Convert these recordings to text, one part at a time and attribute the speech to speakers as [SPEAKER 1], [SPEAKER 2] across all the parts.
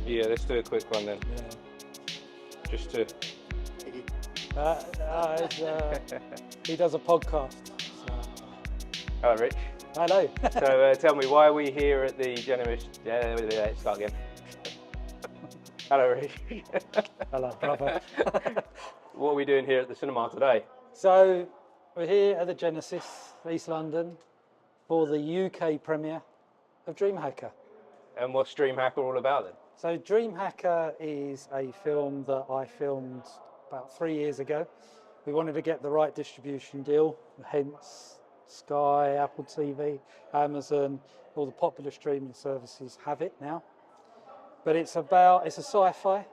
[SPEAKER 1] Yeah, let's do a quick one then.
[SPEAKER 2] Yeah.
[SPEAKER 1] Just to...
[SPEAKER 2] He does a podcast. So.
[SPEAKER 1] Hello, Rich.
[SPEAKER 2] Hello.
[SPEAKER 1] So tell me, why are we here at the start again. Hello, Rich.
[SPEAKER 2] Hello, brother.
[SPEAKER 1] What are we doing here at the cinema today?
[SPEAKER 2] So we're here at the Genesis, East London, for the UK premiere of Dreamhacker.
[SPEAKER 1] And what's Dreamhacker all about then?
[SPEAKER 2] So Dreamhacker is a film that I filmed about 3 years ago. We wanted to get the right distribution deal, hence Sky, Apple TV, Amazon, all the popular streaming services have it now. But it's a sci-fi,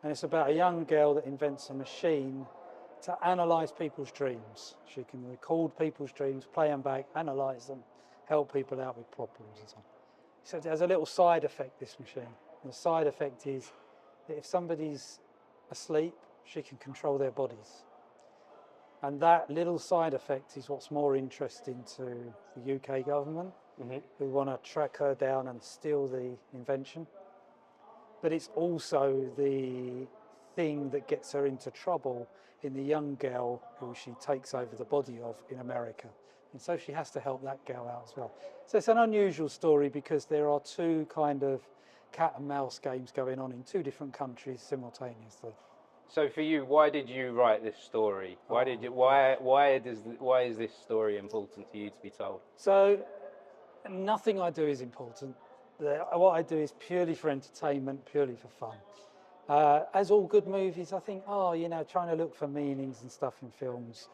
[SPEAKER 2] and it's about a young girl that invents a machine to analyse people's dreams. She can record people's dreams, play them back, analyse them, help people out with problems and so on. So it has a little side effect, this machine. And the side effect is that if somebody's asleep, she can control their bodies. And that little side effect is what's more interesting to the UK government, who want to track her down and steal the invention. But it's also the thing that gets her into trouble in the young girl who she takes over the body of in America. And so she has to help that girl out as well. So it's an unusual story because there are two kind of cat and mouse games going on in two different countries simultaneously.
[SPEAKER 1] So for you, why did you write this story? Why is this story important to you to be told?
[SPEAKER 2] So nothing I do is important. What I do is purely for entertainment, purely for fun. As all good movies, I think, trying to look for meanings and stuff in films,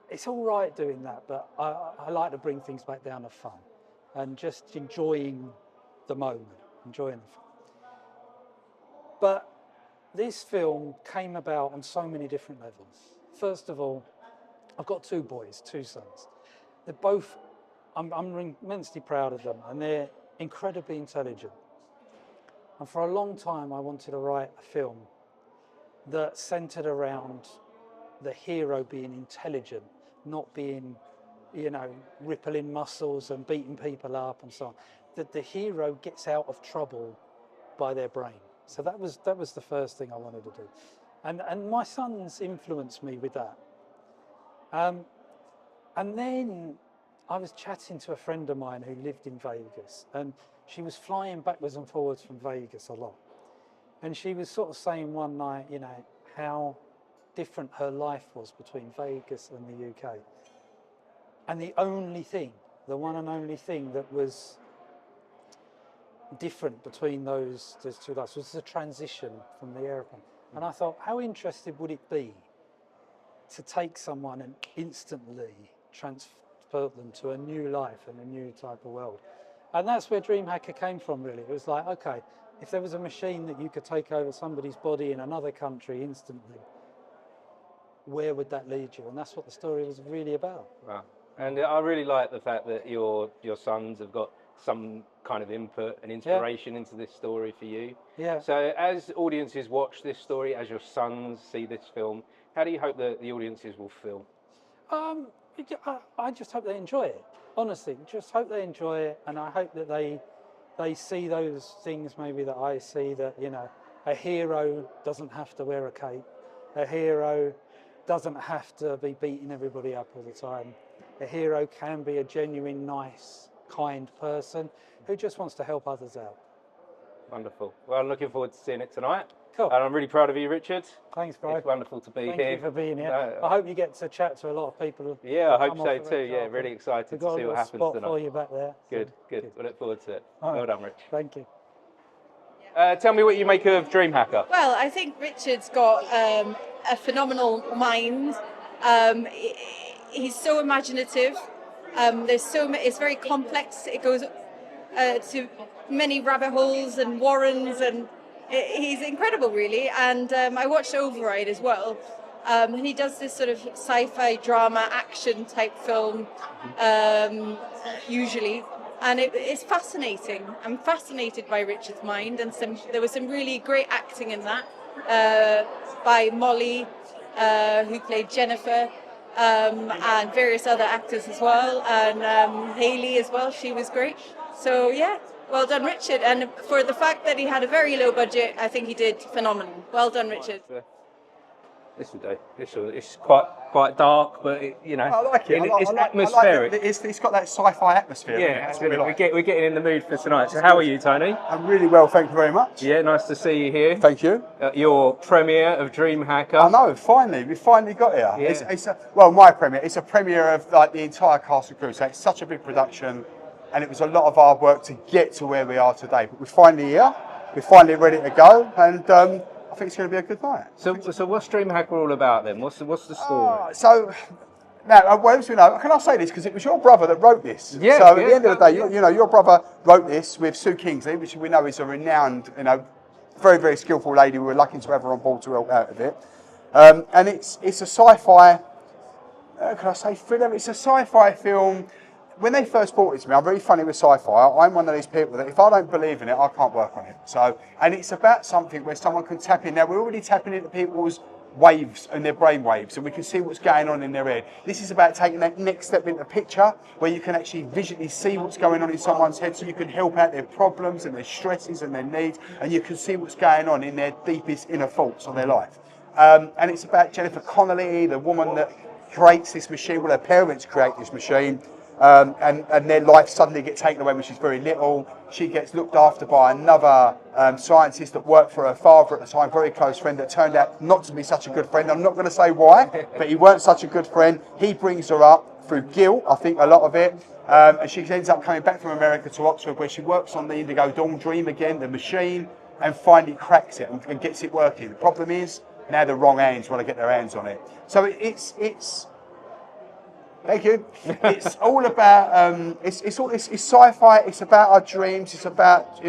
[SPEAKER 2] it's all right doing that, but I like to bring things back down to fun and just enjoying the moment, enjoying the fun. But this film came about on so many different levels. First of all, I've got two boys, two sons. They're both, I'm immensely proud of them, and they're incredibly intelligent. And for a long time, I wanted to write a film that centered around the hero being intelligent, not being, rippling muscles and beating people up and so on. That the hero gets out of trouble by their brain. So that was the first thing I wanted to do. And my sons influenced me with that. And then I was chatting to a friend of mine who lived in Vegas, and she was flying backwards and forwards from Vegas a lot. And she was sort of saying one night, how different her life was between Vegas and the UK. And the one and only thing that was different between those two lives was the transition from the airplane. And I thought, how interesting would it be to take someone and instantly transport them to a new life and a new type of world? And that's where Dreamhacker came from, really. It was like, okay, if there was a machine that you could take over somebody's body in another country instantly, where would that lead you? And that's what the story was really about.
[SPEAKER 1] Wow. And I really like the fact that your sons have got some kind of input and inspiration into this story for you.
[SPEAKER 2] Yeah.
[SPEAKER 1] So as audiences watch this story, as your sons see this film, how do you hope that the audiences will feel?
[SPEAKER 2] I just hope they enjoy it. Honestly, just hope they enjoy it, and I hope that they see those things maybe that I see, that a hero doesn't have to wear a cape, a hero doesn't have to be beating everybody up all the time. A hero can be a genuine, nice, kind person who just wants to help others out.
[SPEAKER 1] Wonderful. Well, I'm looking forward to seeing it tonight.
[SPEAKER 2] Cool.
[SPEAKER 1] And I'm really proud of you, Richard.
[SPEAKER 2] Thanks, bro.
[SPEAKER 1] It's wonderful to be here.
[SPEAKER 2] Thank you for being here. I hope you get to chat to a lot of people.
[SPEAKER 1] Yeah, I hope so too. Yeah, really excited to see what happens
[SPEAKER 2] tonight.
[SPEAKER 1] tonight.
[SPEAKER 2] For you back there.
[SPEAKER 1] Good. We look forward to it.
[SPEAKER 2] Right.
[SPEAKER 1] Well done, Rich.
[SPEAKER 2] Thank you.
[SPEAKER 1] Tell me what you make of Dreamhacker.
[SPEAKER 3] Well, I think Richard's got a phenomenal mind. He's so imaginative. It's very complex. It goes to many rabbit holes and warrens, and he's incredible, really. And I watched Override as well. And he does this sort of sci-fi drama action type film, usually. And it's fascinating. I'm fascinated by Richard's mind, and there was some really great acting in that by Molly, who played Jennifer. and various other actors as well, and Hayley as well. She was great. So yeah, well done, Richard. And for the fact that he had a very low budget, I think he did phenomenal. Well done, Richard.
[SPEAKER 1] This will do. It's quite dark, but
[SPEAKER 4] I like it.
[SPEAKER 1] It's atmospheric.
[SPEAKER 4] It's got that sci-fi atmosphere.
[SPEAKER 1] Yeah,
[SPEAKER 4] that's what we like.
[SPEAKER 1] We're getting in the mood for tonight. So how are you, Tony?
[SPEAKER 4] I'm really well, thank you very much.
[SPEAKER 1] Yeah, nice to see you here.
[SPEAKER 4] Thank you.
[SPEAKER 1] Your premiere of Dream Hacker.
[SPEAKER 4] I know, we finally got here.
[SPEAKER 1] Yeah.
[SPEAKER 4] It's my premiere. It's a premiere of like the entire cast and crew. So it's such a big production, and it was a lot of hard work to get to where we are today. But we're finally here. We're finally ready to go, and I think it's going to be a good night.
[SPEAKER 1] So what's Dream Hacker all about then? What's the story?
[SPEAKER 4] Now, what else do we know? Can I say this? Because it was your brother that wrote this.
[SPEAKER 1] Yeah.
[SPEAKER 4] So at the end of the day, your brother wrote this with Sue Kingsley, which we know is a renowned, very, very skillful lady. We were lucky to have her on board to help out with it. And it's a sci-fi, can I say thriller? It's a sci-fi film. When they first brought it to me, I'm very funny with sci-fi. I'm one of these people that if I don't believe in it, I can't work on it. And it's about something where someone can tap in. Now, we're already tapping into people's waves and their brain waves, and we can see what's going on in their head. This is about taking that next step into the picture where you can actually visually see what's going on in someone's head, so you can help out their problems and their stresses and their needs, and you can see what's going on in their deepest inner thoughts of their life. And it's about Jennifer Connelly, the woman that creates this machine. Well, her parents create this machine. And their life suddenly gets taken away when she's very little. She gets looked after by another scientist that worked for her father at the time, very close friend, that turned out not to be such a good friend. I'm not going to say why, but he weren't such a good friend. He brings her up through guilt, I think, a lot of it. And she ends up coming back from America to Oxford, where she works on the Indigo Dawn Dream again, the machine, and finally cracks it and gets it working. The problem is, now the wrong hands want to get their hands on it. So it's thank you. It's all about it's sci-fi. It's about our dreams. It's about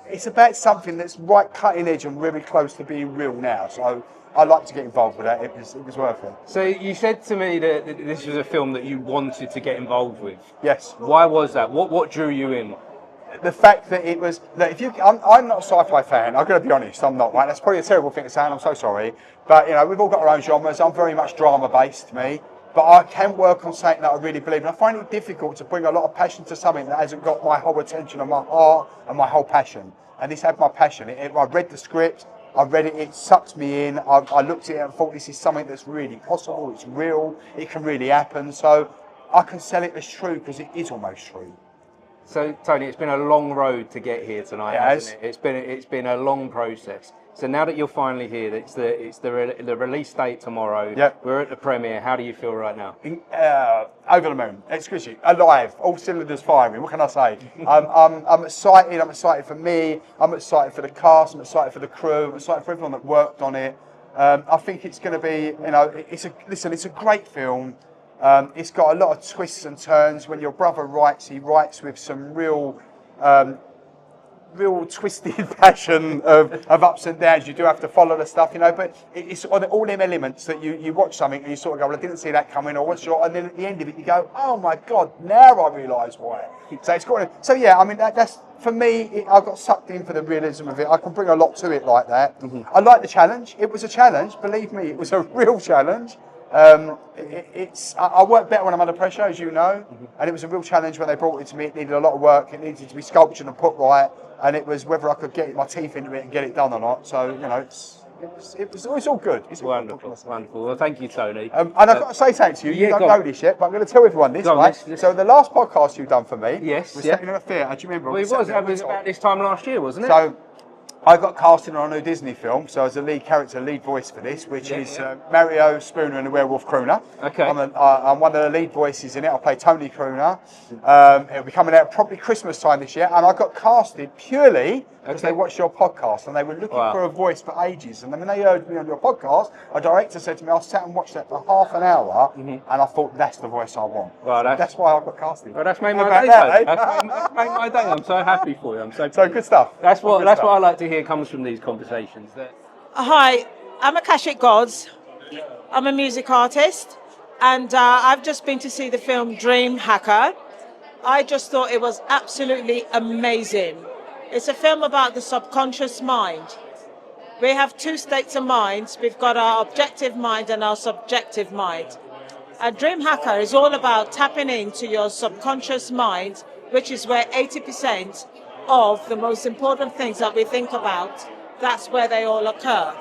[SPEAKER 4] it's about something that's right cutting edge and really close to being real now. So I like to get involved with that. It was worth it.
[SPEAKER 1] So you said to me that this was a film that you wanted to get involved with.
[SPEAKER 4] Yes.
[SPEAKER 1] Why was that? What drew you in?
[SPEAKER 4] The fact that it was that I'm not a sci-fi fan. I've got to be honest. I'm not. Right. That's probably a terrible thing to say, and I'm so sorry. But we've all got our own genres. I'm very much drama based, me. But I can work on something that I really believe in. I find it difficult to bring a lot of passion to something that hasn't got my whole attention and my heart and my whole passion. And this had my passion. I read the script, I read it, it sucked me in. I looked at it and thought, this is something that's really possible, it's real, it can really happen. So I can sell it as true because it is almost true.
[SPEAKER 1] So Tony, it's been a long road to get here tonight, hasn't it? It's been a long process. So now that you're finally here, it's the release date tomorrow.
[SPEAKER 4] Yep.
[SPEAKER 1] We're at the premiere. How do you feel right now?
[SPEAKER 4] Over the moon. Excuse you. Alive. All cylinders firing. What can I say? I'm excited. I'm excited for me. I'm excited for the cast. I'm excited for the crew. I'm excited for everyone that worked on it. I think it's going to be. It's a great film. It's got a lot of twists and turns. When your brother writes, he writes with some real twisted passion of ups and downs. You do have to follow the stuff, but it's on all them elements that you watch something and you sort of go, well, I didn't see that coming, or what's your, and then at the end of it you go, oh my God, now I realise why. So it's got. So yeah, I mean that's for me. I got sucked in for the realism of it. I can bring a lot to it like that. Mm-hmm. I like the challenge. It was a challenge. Believe me, it was a real challenge. I work better when I'm under pressure, as you know, and it was a real challenge when they brought it to me. It needed a lot of work. It needed to be sculptured and put right. And it was whether I could get my teeth into it and get it done or not. So, it's all good. It's
[SPEAKER 1] wonderful, wonderful. Well, thank you, Tony.
[SPEAKER 4] And I've got to say thanks to you. You don't know this yet, but I'm going to tell everyone this, right? So the last podcast you've done for me was sitting in a theatre. Do you remember?
[SPEAKER 1] Well, it was about this time last year, wasn't it?
[SPEAKER 4] So I got casted on a new Disney film, so as a lead voice for this, which is Mario Spooner and the Werewolf Crooner. Okay. I'm one of the lead voices in it. I play Tony Crooner. It'll be coming out probably Christmas time this year, and I got casted purely because they watched your podcast and they were looking for a voice for ages. And then when they heard me on your podcast, a director said to me, I sat and watched that for half an hour, and I thought, that's the voice I want. Well, that's why I got casted.
[SPEAKER 1] Well, that's made my day. That's made my day. I'm so happy for you. I'm so
[SPEAKER 4] good stuff.
[SPEAKER 1] That's what I like to hear comes from these conversations.
[SPEAKER 5] Hi, I'm Akashic Gods. I'm a music artist, and I've just been to see the film Dream Hacker. I just thought it was absolutely amazing. It's a film about the subconscious mind. We have two states of mind. We've got our objective mind and our subjective mind. A dream hacker is all about tapping into your subconscious mind, which is where 80% of the most important things that we think about, that's where they all occur.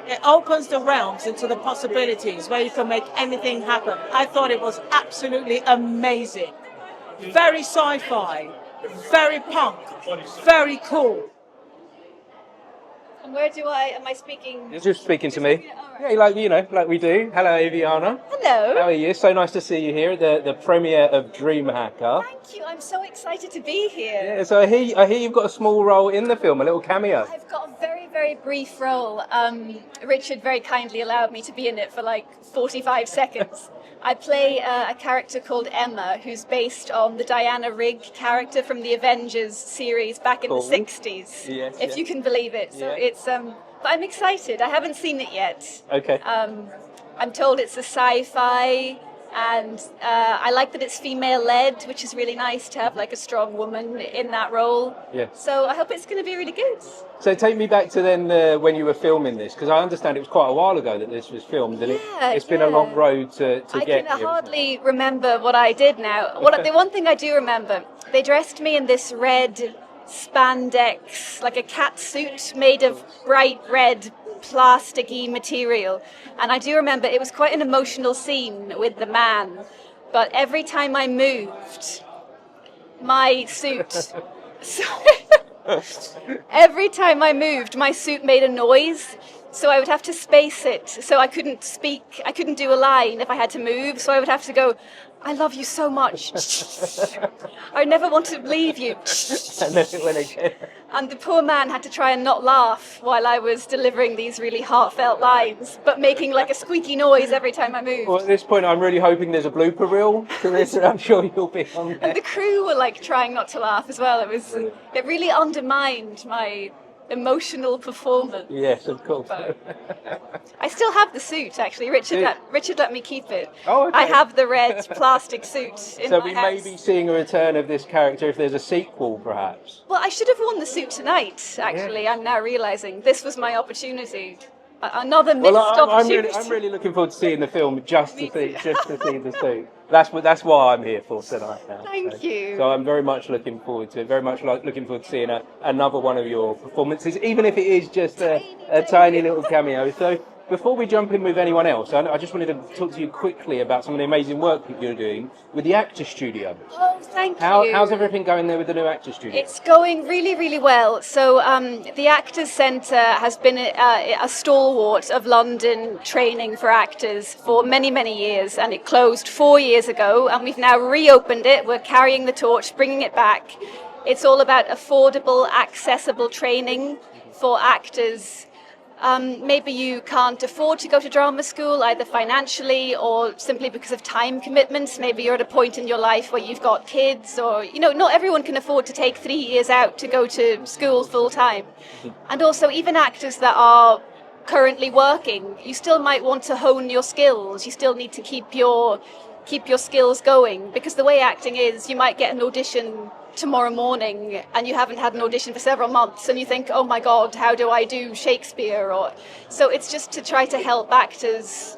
[SPEAKER 5] It opens the realms into the possibilities where you can make anything happen. I thought it was absolutely amazing. Very sci-fi, very punk, very cool.
[SPEAKER 3] And where am I speaking?
[SPEAKER 1] You're just speaking to me. Yeah, like we do. Hello, Aviana.
[SPEAKER 3] Hello.
[SPEAKER 1] How are you? So nice to see you here at the premiere of Dream Hacker.
[SPEAKER 3] Thank you. I'm so excited to be here.
[SPEAKER 1] Yeah, so I hear you've got a small role in the film, a little cameo.
[SPEAKER 3] I've got a very, very brief role. Richard very kindly allowed me to be in it for like 45 seconds. I play a character called Emma, who's based on the Diana Rigg character from the Avengers series back in the 60s, if you can believe it. So it's, but I'm excited. I haven't seen it yet.
[SPEAKER 1] Okay.
[SPEAKER 3] I'm told it's a sci-fi, and I like that it's female-led, which is really nice to have like a strong woman in that role.
[SPEAKER 1] Yeah.
[SPEAKER 3] So I hope it's going to be really good.
[SPEAKER 1] So take me back to then when you were filming this, because I understand it was quite a while ago that this was filmed, and it's been a long road to get here.
[SPEAKER 3] I can hardly remember what I did now. The one thing I do remember, they dressed me in this red spandex, like a cat suit made of bright red plasticky material, and I do remember it was quite an emotional scene with the man, but every time I moved my suit every time I moved my suit made a noise, so I would have to space it, so I couldn't speak, I couldn't do a line if I had to move, so I would have to go, I love you so much. I never want to leave you. And the poor man had to try and not laugh while I was delivering these really heartfelt lines, but making like a squeaky noise every time I moved.
[SPEAKER 1] Well, at this point, I'm really hoping there's a blooper reel to this, and I'm sure you'll be on there.
[SPEAKER 3] And the crew were like trying not to laugh as well. It really undermined my emotional performance.
[SPEAKER 1] Yes, of course.
[SPEAKER 3] I still have the suit, actually. Richard let me keep it.
[SPEAKER 1] Oh, okay.
[SPEAKER 3] I have the red plastic suit in my house.
[SPEAKER 1] So we may be seeing a return of this character if there's a sequel, perhaps.
[SPEAKER 3] Well, I should have worn the suit tonight, actually. I'm now realising this was my opportunity. Another missed opportunity.
[SPEAKER 1] I'm really looking forward to seeing the film just to see the suit. That's why I'm here for tonight now.
[SPEAKER 3] Thank you.
[SPEAKER 1] So I'm very much looking forward to it. Very much looking forward to seeing another one of your performances, even if it is just a tiny little cameo. So before we jump in with anyone else, I just wanted to talk to you quickly about some of the amazing work that you're doing with the Actor Studio.
[SPEAKER 3] Oh, thank you.
[SPEAKER 1] How's everything going there with the new Actor Studio?
[SPEAKER 3] It's going really, really well. So the Actors Centre has been a stalwart of London training for actors for many, many years, and it closed 4 years ago, and we've now reopened it. We're carrying the torch, bringing it back. It's all about affordable, accessible training for actors. Maybe you can't afford to go to drama school, either financially or simply because of time commitments. Maybe you're at a point in your life where you've got kids, or, not everyone can afford to take 3 years out to go to school full time. And also, even actors that are currently working, you still might want to hone your skills. You still need to keep your skills going, because the way acting is, you might get an audition tomorrow morning and you haven't had an audition for several months, and you think, oh my god, how do I do Shakespeare? So it's just to try to help actors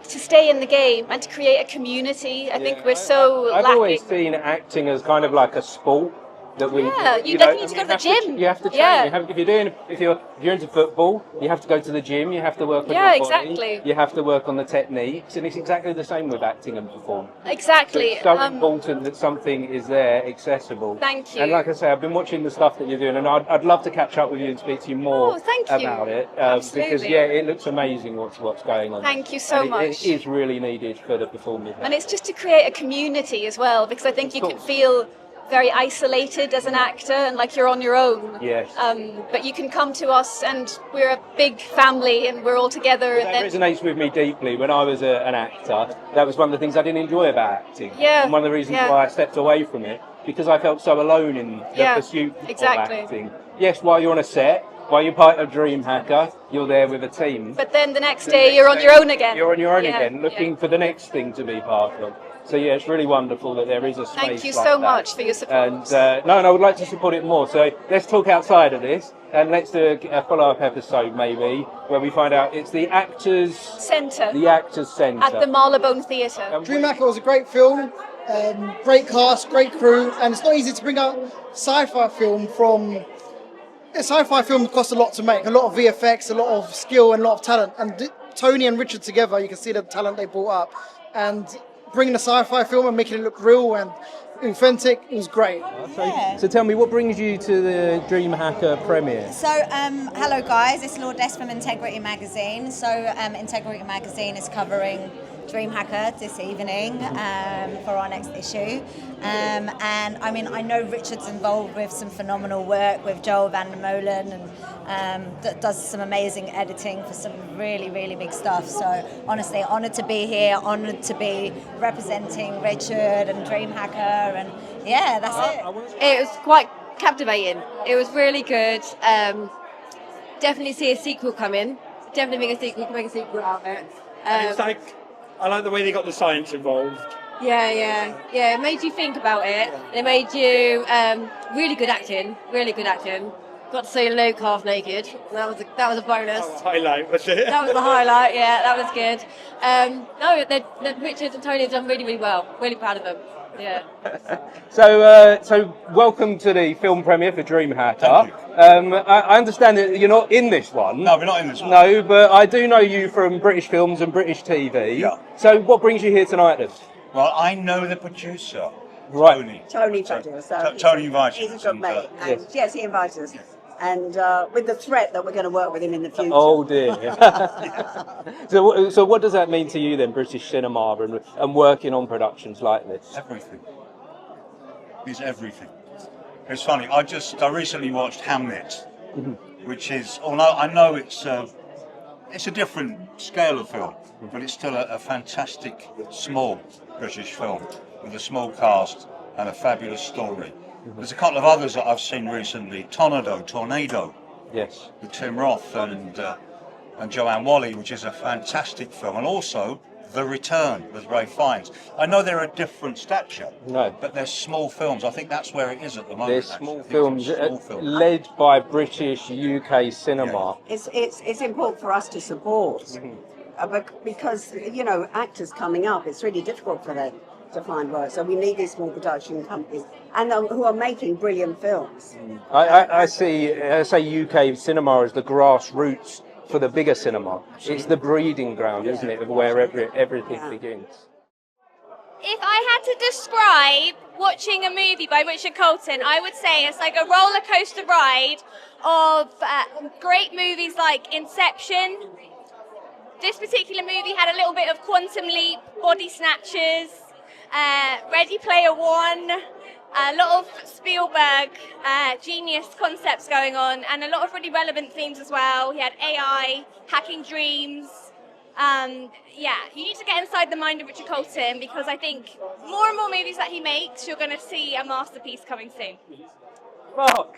[SPEAKER 3] to stay in the game and to create a community. I think we're so
[SPEAKER 1] I've
[SPEAKER 3] lacking.
[SPEAKER 1] always seen acting as kind of like a sport. That we,
[SPEAKER 3] you need to go to the gym.
[SPEAKER 1] You have to train. If you're into football, you have to go to the gym. You have to work on your body.
[SPEAKER 3] Exactly.
[SPEAKER 1] You have to work on the techniques, and it's exactly the same with acting and performing.
[SPEAKER 3] Exactly.
[SPEAKER 1] So it's so important that something is there, accessible.
[SPEAKER 3] Thank you.
[SPEAKER 1] And like I say, I've been watching the stuff that you're doing, and I'd love to catch up with you and speak to you more about it.
[SPEAKER 3] Absolutely.
[SPEAKER 1] Because it looks amazing what's going on.
[SPEAKER 3] Thank you so much.
[SPEAKER 1] It is really needed for the performers.
[SPEAKER 3] And it's just to create a community as well, because I think you can feel very isolated as an actor and like you're on your own.
[SPEAKER 1] Yes.
[SPEAKER 3] But you can come to us, and we're a big family, and we're all together.
[SPEAKER 1] That resonates with me deeply. When I was an actor, that was one of the things I didn't enjoy about acting.
[SPEAKER 3] Yeah.
[SPEAKER 1] And one of the reasons why I stepped away from it, because I felt so alone in the pursuit of acting. Yes, while you're on a set, while you're part of Dream Hacker, you're there with a team.
[SPEAKER 3] But then the next day, you're on your own again.
[SPEAKER 1] You're on your own again, looking for the next thing to be part of. So yeah, it's really wonderful that there is a space.
[SPEAKER 3] Thank you
[SPEAKER 1] like
[SPEAKER 3] so
[SPEAKER 1] that.
[SPEAKER 3] much for your support.
[SPEAKER 1] And I would like to support it more. So let's talk outside of this. and let's do a follow-up episode maybe where we find out it's the Actors
[SPEAKER 6] Centre.
[SPEAKER 1] The Actors Centre
[SPEAKER 6] At the Marylebone Theatre.
[SPEAKER 7] DreamHacker was a great film, great cast, great crew, and it's not easy to bring out sci-fi film from... A sci-fi film costs a lot to make, a lot of VFX, a lot of skill and a lot of talent. And Tony and Richard together, you can see the talent they brought up. And bringing a sci-fi film and making it look real and authentic, it was great.
[SPEAKER 1] So tell me, what brings you to the DreamHacker premiere?
[SPEAKER 8] So, hello guys, it's Lourdes from Integrity Magazine. So, Integrity Magazine is covering DreamHacker this evening for our next issue. And I mean, I know Richard's involved with some phenomenal work with Joel van der Molen and does some amazing editing for some really, really big stuff. So honestly, honoured to be here, honoured to be representing Richard and DreamHacker, and yeah, that's it.
[SPEAKER 3] It was quite captivating. It was really good. Definitely see a sequel coming. Definitely make a sequel out of it.
[SPEAKER 9] It's like, I like the way they got the science involved.
[SPEAKER 3] Yeah. It made you think about it. It made you really good acting. Got to see Luke half naked. That was a bonus.
[SPEAKER 9] That was the highlight, was it?
[SPEAKER 3] That was the highlight. Yeah, that was good. No, Richard and Tony have done really, really well. Really proud of them. Yeah.
[SPEAKER 1] So welcome to the film premiere for DreamHacker.
[SPEAKER 10] Thank you.
[SPEAKER 1] I understand that you're not in this one.
[SPEAKER 10] No, we're not in this one.
[SPEAKER 1] No, but I do know you from British films and British TV.
[SPEAKER 10] Yeah.
[SPEAKER 1] So what brings you here tonight then?
[SPEAKER 10] Well, I know the producer,
[SPEAKER 1] Right.
[SPEAKER 10] Tony.
[SPEAKER 11] Tony Fadil. So
[SPEAKER 10] Tony invited
[SPEAKER 11] he's a
[SPEAKER 10] us
[SPEAKER 11] good
[SPEAKER 10] and,
[SPEAKER 11] mate. And yes, he invited us. And with the threat that we're going to work with him in the future.
[SPEAKER 1] Oh dear. So what does that mean to you then, British cinema and working on productions like this?
[SPEAKER 10] Everything. It's everything. It's funny. I recently watched Hamnet, which is, although I know it's a different scale of film, but it's still a fantastic small British film with a small cast and a fabulous story. There's a couple of others that I've seen recently. Tornado.
[SPEAKER 1] Yes.
[SPEAKER 10] With Tim Roth and Joanne Whalley, which is a fantastic film, and also The Return with Ray Fiennes. I know they're a different stature, but they're small films. I think that's where it is at the moment.
[SPEAKER 1] They're small films led by British UK cinema.
[SPEAKER 11] Yeah. It's important for us to support because actors coming up, it's really difficult for them to find work. So we need these small production companies and who are making brilliant films.
[SPEAKER 1] I say UK cinema as the grassroots for the bigger cinema. It's the breeding ground, isn't it, of where everything begins.
[SPEAKER 6] If I had to describe watching a movie by Richard Colton, I would say it's like a roller coaster ride of great movies like Inception. This particular movie had a little bit of Quantum Leap, Body Snatchers, Ready Player One, a lot of Spielberg genius concepts going on, and a lot of really relevant themes as well. He had AI, hacking dreams. You need to get inside the mind of Richard Colton, because I think more and more movies that he makes, you're going to see a masterpiece coming soon.
[SPEAKER 1] Mark!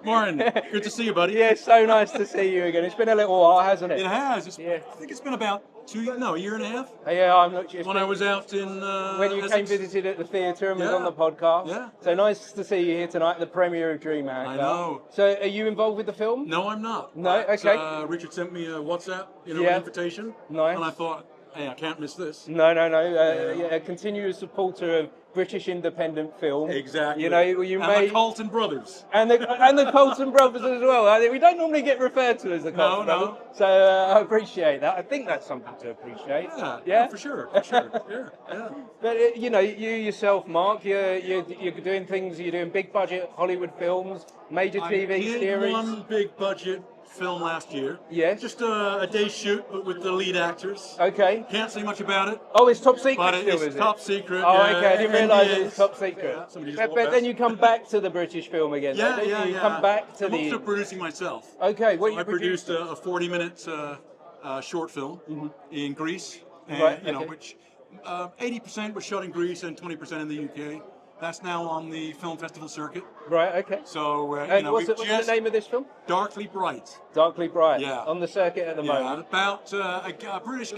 [SPEAKER 12] Warren, good to see you, buddy.
[SPEAKER 1] Yeah, so nice to see you again. It's been a little while, hasn't it?
[SPEAKER 12] It has. I think it's been about a year and a half.
[SPEAKER 1] Yeah, I'm not sure.
[SPEAKER 12] When I was out in
[SPEAKER 1] when you came visited at the theatre and was on the podcast.
[SPEAKER 12] Yeah.
[SPEAKER 1] So nice to see you here tonight, the premiere of DreamHacker.
[SPEAKER 12] I know.
[SPEAKER 1] So are you involved with the film?
[SPEAKER 12] No, I'm not.
[SPEAKER 1] No,
[SPEAKER 12] but,
[SPEAKER 1] okay.
[SPEAKER 12] Richard sent me a WhatsApp, invitation.
[SPEAKER 1] Nice.
[SPEAKER 12] And I thought, hey, I can't miss this.
[SPEAKER 1] No. A continuous supporter of British independent film.
[SPEAKER 12] Exactly.
[SPEAKER 1] The
[SPEAKER 12] Colton brothers.
[SPEAKER 1] And the Colton brothers as well. We don't normally get referred to as the Colton brothers. So I appreciate that. I think that's something to appreciate.
[SPEAKER 12] Yeah, for sure. Yeah.
[SPEAKER 1] But you yourself, Mark, you're doing things. You're doing big budget Hollywood films, major TV series.
[SPEAKER 12] I did one big budget film last year.
[SPEAKER 1] Yes.
[SPEAKER 12] Just a day shoot, but with the lead actors.
[SPEAKER 1] Okay.
[SPEAKER 12] Can't say much about it.
[SPEAKER 1] Oh, it's top secret
[SPEAKER 12] but
[SPEAKER 1] still, is it?
[SPEAKER 12] It's top secret.
[SPEAKER 1] Oh, okay. I didn't realise it was top secret.
[SPEAKER 12] Yeah,
[SPEAKER 1] but then you come back to the British film again.
[SPEAKER 12] Yeah.
[SPEAKER 1] You come back to
[SPEAKER 12] I'm also producing myself.
[SPEAKER 1] Okay. What
[SPEAKER 12] I produced a 40-minute short film in Greece, and, which 80% was shot in Greece and 20% in the UK. That's now on the film festival circuit.
[SPEAKER 1] Right, okay.
[SPEAKER 12] So,
[SPEAKER 1] what's the name of this film?
[SPEAKER 12] Darkly Bright.
[SPEAKER 1] Darkly Bright.
[SPEAKER 12] Yeah.
[SPEAKER 1] On the circuit at the moment.
[SPEAKER 12] About a British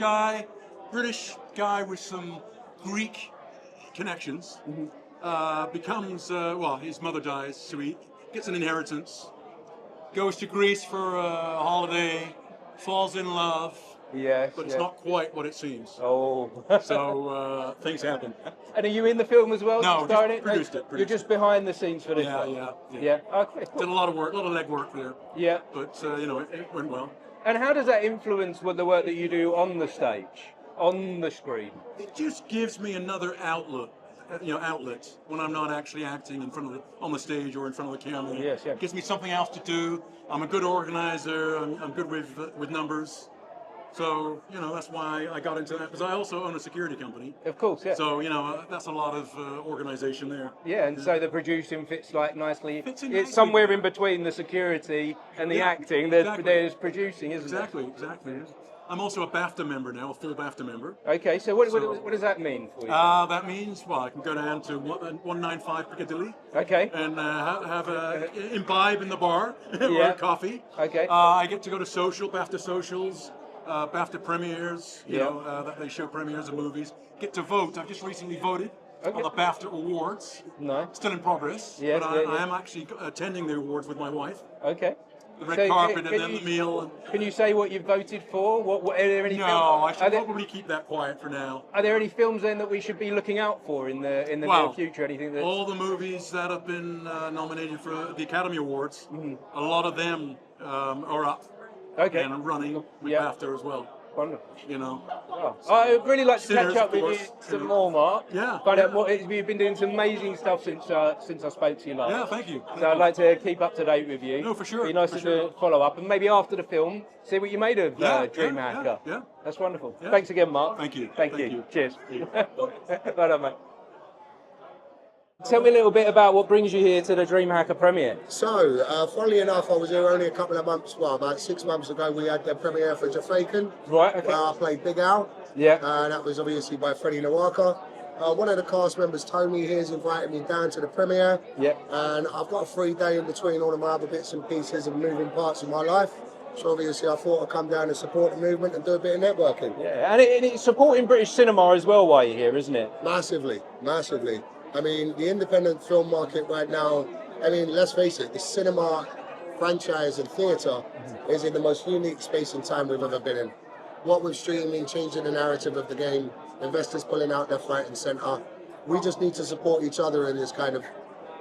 [SPEAKER 12] guy with some Greek connections, becomes, his mother dies, so he gets an inheritance, goes to Greece for a holiday, falls in love.
[SPEAKER 1] Yes,
[SPEAKER 12] but it's not quite what it seems.
[SPEAKER 1] Oh.
[SPEAKER 12] So things happen.
[SPEAKER 1] And are you in the film as well?
[SPEAKER 12] No,
[SPEAKER 1] starring
[SPEAKER 12] just produced it.
[SPEAKER 1] You're just behind the scenes for this one?
[SPEAKER 12] Yeah.
[SPEAKER 1] Okay, cool.
[SPEAKER 12] Did a lot of work, a lot of leg work there.
[SPEAKER 1] Yeah.
[SPEAKER 12] But, it went well.
[SPEAKER 1] And how does that influence the work that you do on the stage, on the screen?
[SPEAKER 12] It just gives me another outlet when I'm not actually acting on the stage or in front of the camera.
[SPEAKER 1] Yes, yeah.
[SPEAKER 12] It gives me something else to do. I'm a good organizer. I'm good with numbers. So, that's why I got into that, because I also own a security company.
[SPEAKER 1] Of course, yeah.
[SPEAKER 12] So, that's a lot of organization there.
[SPEAKER 1] Yeah, and so the producing fits nicely.
[SPEAKER 12] Fits in
[SPEAKER 1] it's
[SPEAKER 12] nicely.
[SPEAKER 1] somewhere in between the security and the acting. There's producing, isn't
[SPEAKER 12] Exactly. I'm also a BAFTA member now, a full BAFTA member.
[SPEAKER 1] Okay, so what does that mean for you?
[SPEAKER 12] That means, I can go down to 195 Piccadilly.
[SPEAKER 1] Okay.
[SPEAKER 12] And imbibe in the bar, or coffee.
[SPEAKER 1] Okay.
[SPEAKER 12] I get to go to BAFTA socials, BAFTA premieres, that they show premieres of movies. Get to vote. I've just recently voted on the BAFTA awards.
[SPEAKER 1] No.
[SPEAKER 12] Still in progress.
[SPEAKER 1] Yes,
[SPEAKER 12] but I am actually attending the awards with my wife.
[SPEAKER 1] Okay.
[SPEAKER 12] The red carpet and then the meal.
[SPEAKER 1] Can you say what you voted for? What are there any
[SPEAKER 12] No,
[SPEAKER 1] films?
[SPEAKER 12] I should probably keep that quiet for now.
[SPEAKER 1] Are there any films then that we should be looking out for in the near future? Anything that
[SPEAKER 12] all the movies that have been nominated for the Academy Awards, a lot of them are up and running with BAFTA as well.
[SPEAKER 1] Wonderful.
[SPEAKER 12] Oh,
[SPEAKER 1] I'd really like to
[SPEAKER 12] Sinners,
[SPEAKER 1] catch up
[SPEAKER 12] of
[SPEAKER 1] with
[SPEAKER 12] course,
[SPEAKER 1] you some more, Mark.
[SPEAKER 12] Yeah.
[SPEAKER 1] Find out you've been doing some amazing stuff since I spoke to you last.
[SPEAKER 12] Yeah, thank you.
[SPEAKER 1] So I'd like to keep up to date with you.
[SPEAKER 12] No, for sure.
[SPEAKER 1] Be nice to follow up, and maybe after the film, see what you made of Dream Hacker.
[SPEAKER 12] Yeah.
[SPEAKER 1] That's wonderful.
[SPEAKER 12] Yeah.
[SPEAKER 1] Thanks again, Mark.
[SPEAKER 12] Thank you.
[SPEAKER 1] Thank you. Cheers. Well done, mate. Tell me a little bit about what brings you here to the Dream Hacker premiere.
[SPEAKER 13] So, funnily enough, I was here only a couple of months, about 6 months ago, we had the premiere for Jafakin.
[SPEAKER 1] Right, okay.
[SPEAKER 13] Where I played Big Al.
[SPEAKER 1] Yeah.
[SPEAKER 13] That was obviously by Freddie Nawaka. One of the cast members, Tony, has invited me down to the premiere.
[SPEAKER 1] Yeah.
[SPEAKER 13] And I've got a free day in between all of my other bits and pieces and moving parts of my life. So obviously I thought I'd come down and support the movement and do a bit of networking.
[SPEAKER 1] Yeah, and it's supporting British cinema as well while you're here, isn't it?
[SPEAKER 13] Massively, massively. I mean, the independent film market right now, let's face it, the cinema franchise and theatre is in the most unique space and time we've ever been in. What with streaming, changing the narrative of the game, investors pulling out left, right and centre, we just need to support each other in this kind of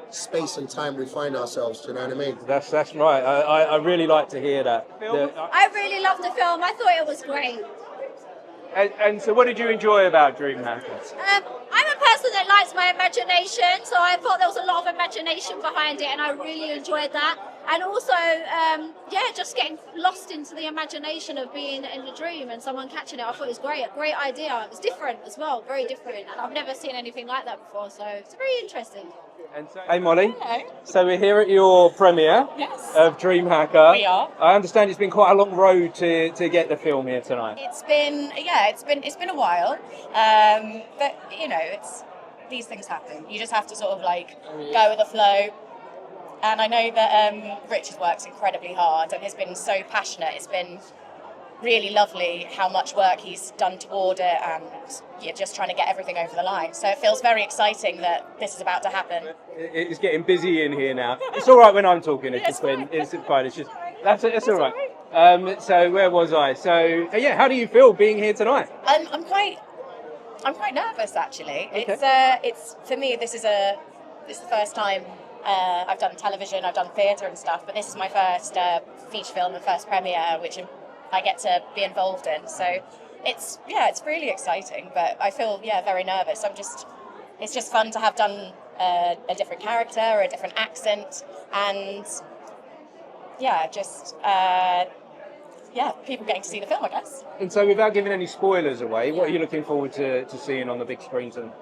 [SPEAKER 13] space and time we find ourselves, do you know what I mean?
[SPEAKER 1] That's right. I really like to hear that.
[SPEAKER 14] I really loved the film. I thought it was great.
[SPEAKER 1] And so what did you enjoy about Dream Hacker?
[SPEAKER 14] I'm a person that likes my imagination, so I thought there was a lot of imagination behind it, and I really enjoyed that. And also, just getting lost into the imagination of being in a dream and someone catching it. I thought it was great, a great idea. It was different as well, very different. And I've never seen anything like that before, so it's very interesting.
[SPEAKER 1] Hey Molly.
[SPEAKER 14] Hello.
[SPEAKER 1] So we're here at your premiere of Dream Hacker.
[SPEAKER 14] We are.
[SPEAKER 1] I understand it's been quite a long road to get the film here tonight.
[SPEAKER 15] It's been a while, but these things happen. You just have to sort of go with the flow. And I know that Rich has worked incredibly hard and has been so passionate. It's been really lovely how much work he's done toward it, and just trying to get everything over the line. So it feels very exciting that this is about to happen.
[SPEAKER 1] It's getting busy in here now. It's all right when I'm talking. It's fine. It's just it's all right. So where was I? So how do you feel being here tonight?
[SPEAKER 15] I'm quite nervous actually.
[SPEAKER 1] Okay.
[SPEAKER 15] It's for me. This is the first time I've done television. I've done theatre and stuff, but this is my first feature film and first premiere, which I get to be involved in. So it's really exciting, but I feel very nervous. It's just fun to have done a different character or a different accent, and people getting to see the film, I guess.
[SPEAKER 1] And so without giving any spoilers away, what are you looking forward to seeing on the big screen tonight?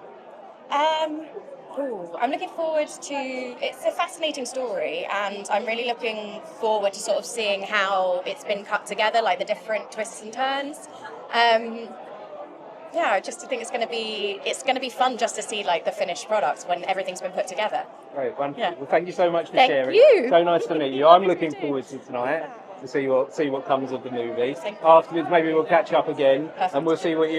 [SPEAKER 15] I'm looking forward to, it's a fascinating story, and I'm really looking forward to sort of seeing how it's been cut together, like the different twists and turns. I just think it's going to be fun just to see the finished product when everything's been put together.
[SPEAKER 1] Great, wonderful.
[SPEAKER 15] Yeah.
[SPEAKER 1] Well, thank you so much for
[SPEAKER 15] Thank
[SPEAKER 1] sharing.
[SPEAKER 15] you.
[SPEAKER 1] So nice to meet you. I'm looking forward to tonight to see what comes of the movie. Afterwards, maybe we'll catch up again.
[SPEAKER 15] Perfect.
[SPEAKER 1] And we'll see what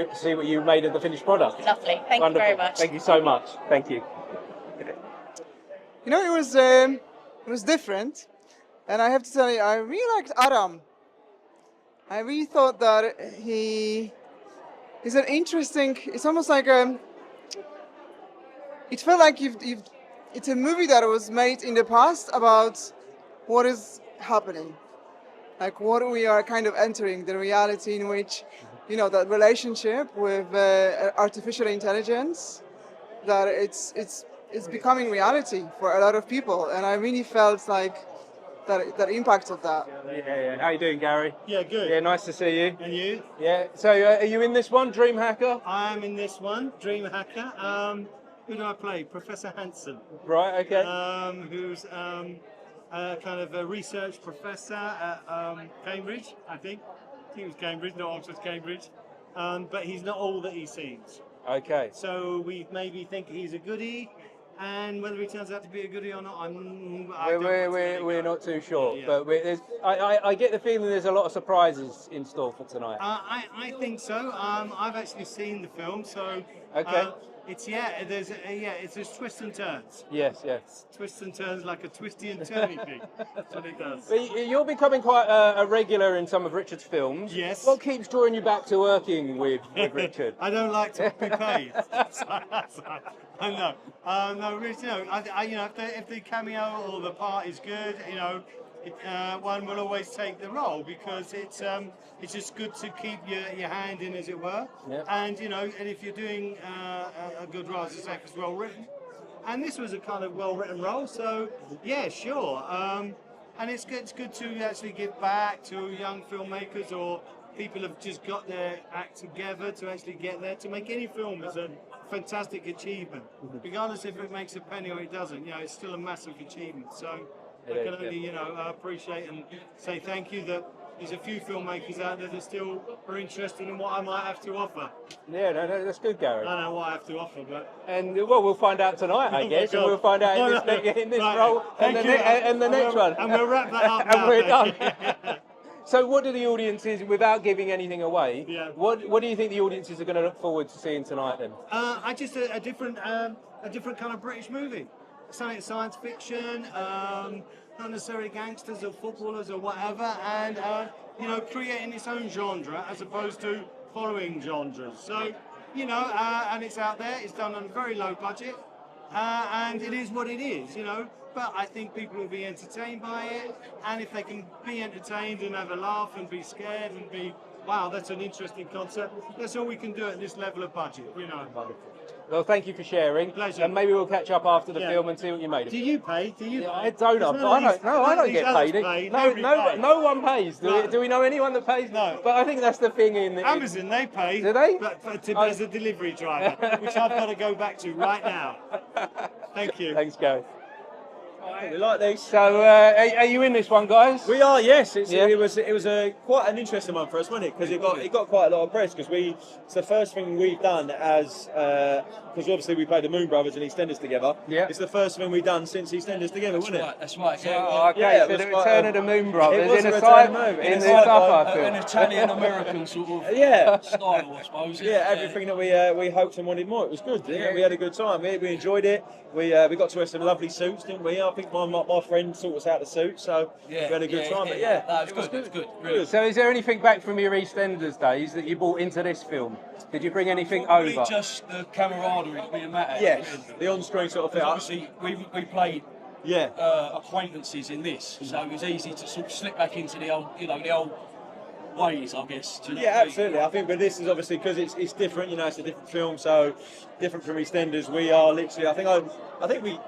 [SPEAKER 1] you made of the finished product.
[SPEAKER 15] Lovely. Thank
[SPEAKER 1] Wonderful.
[SPEAKER 15] you very much.
[SPEAKER 1] Thank you so much. Thank you.
[SPEAKER 16] It was different. And I have to tell you, I really liked Adam. I really thought that he's an interesting. It's almost like it felt like it's a movie that was made in the past about what is happening, like what we are kind of entering, the reality in which, that relationship with artificial intelligence, that it's becoming reality for a lot of people, and I really felt like that impact of that.
[SPEAKER 1] Yeah. How you doing, Gary?
[SPEAKER 9] Yeah, good.
[SPEAKER 1] Yeah, nice to see you.
[SPEAKER 9] And you?
[SPEAKER 1] Yeah. So, are you in this one, Dream Hacker?
[SPEAKER 9] I am in this one, Dream Hacker. Who do I play? Professor Hanson.
[SPEAKER 1] Right. Okay.
[SPEAKER 9] Who's kind of a research professor at Cambridge, I think. He was Cambridge, not Oxford, Cambridge. But he's not all that he seems.
[SPEAKER 1] Okay.
[SPEAKER 9] So we maybe think he's a goodie, and whether he turns out to be a goodie or not,
[SPEAKER 1] We're not too sure,
[SPEAKER 9] Yeah.
[SPEAKER 1] but I get the feeling there's a lot of surprises in store for tonight.
[SPEAKER 9] I think so. I've actually seen the film, so
[SPEAKER 1] Okay.
[SPEAKER 9] it's there's twists and turns.
[SPEAKER 1] Yes.
[SPEAKER 9] Twists and turns like a twisty and turny thing. That's what it does.
[SPEAKER 1] But you're becoming quite a regular in some of Richard's films.
[SPEAKER 9] Yes.
[SPEAKER 1] What keeps drawing you back to working with Richard?
[SPEAKER 9] I don't like to be paid. I know. No, Rich, if the cameo or the part is good, one will always take the role because it's just good to keep your hand in, as it were.
[SPEAKER 1] Yeah.
[SPEAKER 9] And and if you're doing a good role, as I say, if it's well written, and this was a kind of well written role, so yeah, sure. And it's good to actually give back to young filmmakers or people who've just got their act together to actually get there. To make any film is a fantastic achievement, regardless if it makes a penny or it doesn't. It's still a massive achievement. So I can only appreciate and say thank you that there's a few filmmakers out there that still are interested in what I might have to offer.
[SPEAKER 1] Yeah, no, that's good, Gary.
[SPEAKER 9] I don't know what I have to offer, but
[SPEAKER 1] we'll find out tonight, I guess, and we'll find out in this
[SPEAKER 9] Right.
[SPEAKER 1] role and the next one.
[SPEAKER 9] And we'll wrap that up
[SPEAKER 1] and
[SPEAKER 9] now,
[SPEAKER 1] we're
[SPEAKER 9] thank
[SPEAKER 1] done. So, what do the audiences, without giving anything away, what do you think the audiences are going to look forward to seeing tonight then?
[SPEAKER 9] I just a different kind of British movie. Something science fiction, not necessarily gangsters or footballers or whatever, and creating its own genre as opposed to following genres. So, and it's out there. It's done on a very low budget, and it is what it is. But I think people will be entertained by it, and if they can be entertained and have a laugh and be scared and be, wow, that's an interesting concept, that's all we can do at this level of budget.
[SPEAKER 1] Well, thank you for sharing.
[SPEAKER 9] Pleasure.
[SPEAKER 1] And maybe we'll catch up after the film and see what you made of it.
[SPEAKER 9] Do you pay? Do you?
[SPEAKER 1] I don't. I don't get paid. No one pays. Do we know anyone that pays?
[SPEAKER 9] No.
[SPEAKER 1] But I think that's the thing in
[SPEAKER 9] Amazon, they pay.
[SPEAKER 1] Do they?
[SPEAKER 9] But as a delivery driver, which I've got to go back to right now. Thank you.
[SPEAKER 1] Thanks, Gary.
[SPEAKER 17] We like these.
[SPEAKER 1] So, are you in this one, guys?
[SPEAKER 17] We are, yes. It was quite an interesting one for us, wasn't it? Because it got quite a lot of press. Because it's the first thing we've done as because obviously we played the Moon Brothers and EastEnders together.
[SPEAKER 1] Yeah.
[SPEAKER 17] It's the first thing we've done since EastEnders together, wasn't it?
[SPEAKER 18] That's right.
[SPEAKER 1] Okay, so the return of the Moon Brothers
[SPEAKER 17] It was
[SPEAKER 1] in
[SPEAKER 17] a
[SPEAKER 1] a
[SPEAKER 17] return of the Moon,
[SPEAKER 1] in a sci-fi film.
[SPEAKER 18] An Italian-American sort of style, I suppose.
[SPEAKER 17] Yeah, everything that we hoped and wanted more. It was good. Yeah. We had a good time. We enjoyed it. We got to wear some lovely suits, didn't we? I think my friend sorted us out the suit, so we had a good time. But
[SPEAKER 18] it was good. Really.
[SPEAKER 1] So, is there anything back from your EastEnders days that you brought into this film? Did you bring anything
[SPEAKER 18] Probably
[SPEAKER 1] over?
[SPEAKER 18] just the camaraderie that me and Matt had.
[SPEAKER 17] Yes, the on-screen sort of thing.
[SPEAKER 18] Obviously, we played acquaintances in this, so it was easy to sort of slip back into the old, the old ways, I guess.
[SPEAKER 17] Yeah, absolutely. I think, but this is obviously because it's different. It's a different film, so different from EastEnders. We are literally. I think we.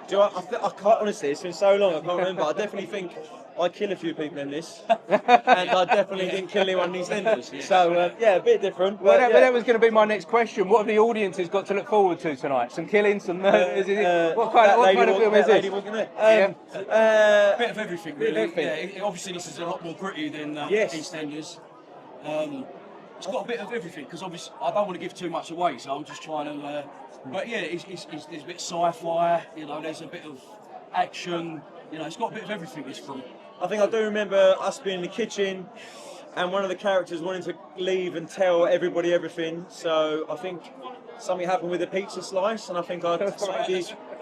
[SPEAKER 17] I can't honestly. It's been so long. I can't remember. I definitely think I kill a few people in this, and I definitely didn't kill anyone in EastEnders. So a bit different.
[SPEAKER 1] Well, that was going to be my next question. What have the audiences got to look forward to tonight? Some killing, some murders? What kind of film is this?
[SPEAKER 18] Bit of everything, really. Yeah, obviously, this is a lot more gritty than EastEnders. It's got a bit of everything because obviously I don't want to give too much away, so I'm just trying to. But yeah, there's a bit of sci-fi. There's a bit of action. It's got a bit of everything. This film.
[SPEAKER 17] I think I do remember us being in the kitchen and one of the characters wanting to leave and tell everybody everything. So I think something happened with the pizza slice, and I think I